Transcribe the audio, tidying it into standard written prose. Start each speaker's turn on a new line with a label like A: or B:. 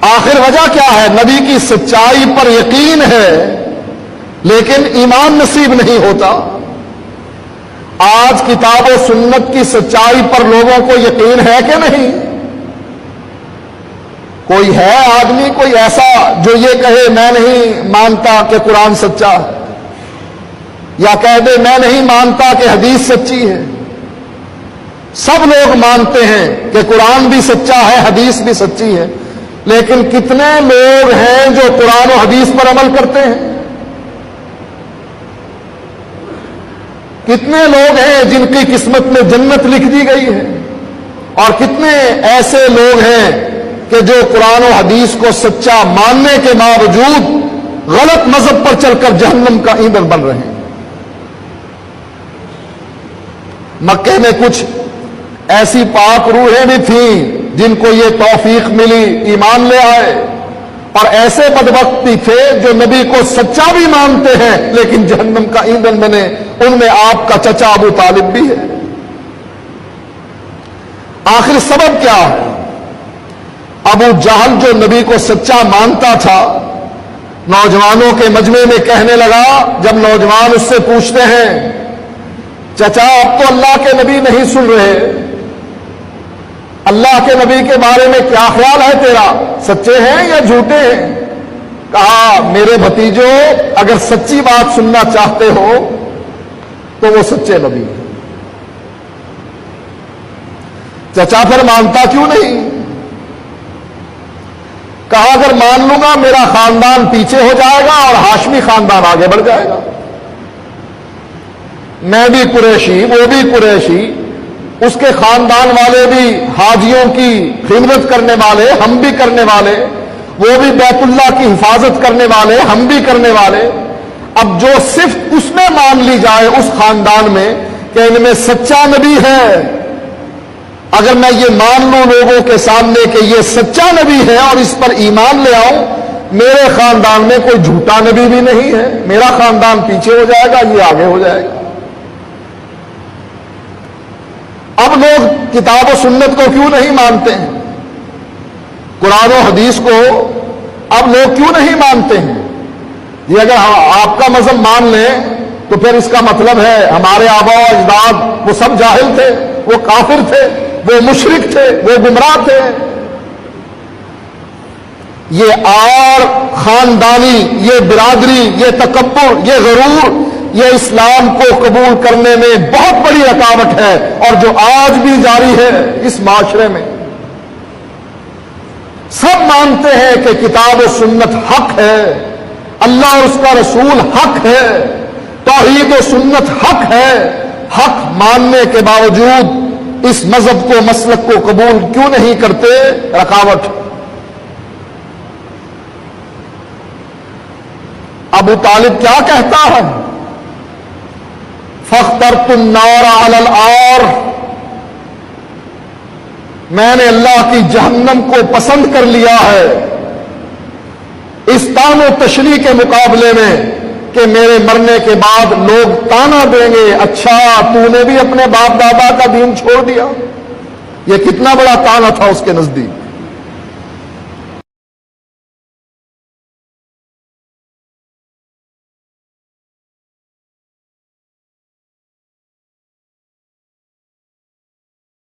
A: آخر وجہ کیا ہے؟ نبی کی سچائی پر یقین ہے لیکن ایمان نصیب نہیں ہوتا۔ آج کتاب و سنت کی سچائی پر لوگوں کو یقین ہے کہ نہیں؟ کوئی ہے آدمی کوئی ایسا جو یہ کہے میں نہیں مانتا کہ قرآن سچا ہے، یا کہہ دے میں نہیں مانتا کہ حدیث سچی ہے؟ سب لوگ مانتے ہیں کہ قرآن بھی سچا ہے، حدیث بھی سچی ہے، لیکن کتنے لوگ ہیں جو قرآن و حدیث پر عمل کرتے ہیں؟ کتنے لوگ ہیں جن کی قسمت میں جنت لکھ دی گئی ہے؟ اور کتنے ایسے لوگ ہیں کہ جو قرآن و حدیث کو سچا ماننے کے باوجود غلط مذہب پر چل کر جہنم کا ایندھن بن رہے ہیں؟ مکے میں کچھ ایسی پاک روحیں بھی تھیں جن کو یہ توفیق ملی ایمان لے آئے، اور ایسے بدبخت بھی تھے جو نبی کو سچا بھی مانتے ہیں لیکن جہنم کا ایندھن بنے۔ ان میں آپ کا چچا ابو طالب بھی ہے۔ آخر سبب کیا ہے؟ ابو جہل جو نبی کو سچا مانتا تھا، نوجوانوں کے مجمع میں کہنے لگا، جب نوجوان اس سے پوچھتے ہیں چچا اب تو اللہ کے نبی نہیں سن رہے، اللہ کے نبی کے بارے میں کیا خیال ہے تیرا، سچے ہیں یا جھوٹے ہیں؟ کہا میرے بھتیجو اگر سچی بات سننا چاہتے ہو تو وہ سچے نبی ہیں۔ چچا پھر مانتا کیوں نہیں؟ کہا اگر مان لوں گا میرا خاندان پیچھے ہو جائے گا اور ہاشمی خاندان آگے بڑھ جائے گا۔ میں بھی قریشی، وہ بھی قریشی، اس کے خاندان والے بھی حاجیوں کی خدمت کرنے والے، ہم بھی کرنے والے، وہ بھی بیت اللہ کی حفاظت کرنے والے، ہم بھی کرنے والے۔ اب جو صرف اس میں مان لی جائے اس خاندان میں کہ ان میں سچا نبی ہے، اگر میں یہ مان لوں لوگوں کے سامنے کہ یہ سچا نبی ہے اور اس پر ایمان لے آؤں، میرے خاندان میں کوئی جھوٹا نبی بھی نہیں ہے، میرا خاندان پیچھے ہو جائے گا، یہ آگے ہو جائے گا۔ اب لوگ کتاب و سنت کو کیوں نہیں مانتے ہیں؟ قرآن و حدیث کو اب لوگ کیوں نہیں مانتے ہیں؟ یہ اگر آپ کا مذہب مان لیں تو پھر اس کا مطلب ہے ہمارے آباء و اجداد وہ سب جاہل تھے، وہ کافر تھے، وہ مشرک تھے، وہ گمراہ تھے۔ یہ آر خاندانی، یہ برادری، یہ تکبر، یہ غرور، یہ اسلام کو قبول کرنے میں بہت بڑی رکاوٹ ہے، اور جو آج بھی جاری ہے اس معاشرے میں۔ سب مانتے ہیں کہ کتاب و سنت حق ہے، اللہ اور اس کا رسول حق ہے، توحید و سنت حق ہے، حق ماننے کے باوجود اس مذہب کو مسلک کو قبول کیوں نہیں کرتے؟ رکاوٹ۔ ابو طالب کیا کہتا ہے؟ فاخترت النار علی العار، میں نے اللہ کی جہنم کو پسند کر لیا ہے اس تان و تشریح کے مقابلے میں کہ میرے مرنے کے بعد لوگ تانا دیں گے، اچھا تو نے بھی اپنے باپ دادا کا دین چھوڑ دیا۔ یہ کتنا بڑا تانا تھا اس کے نزدیک۔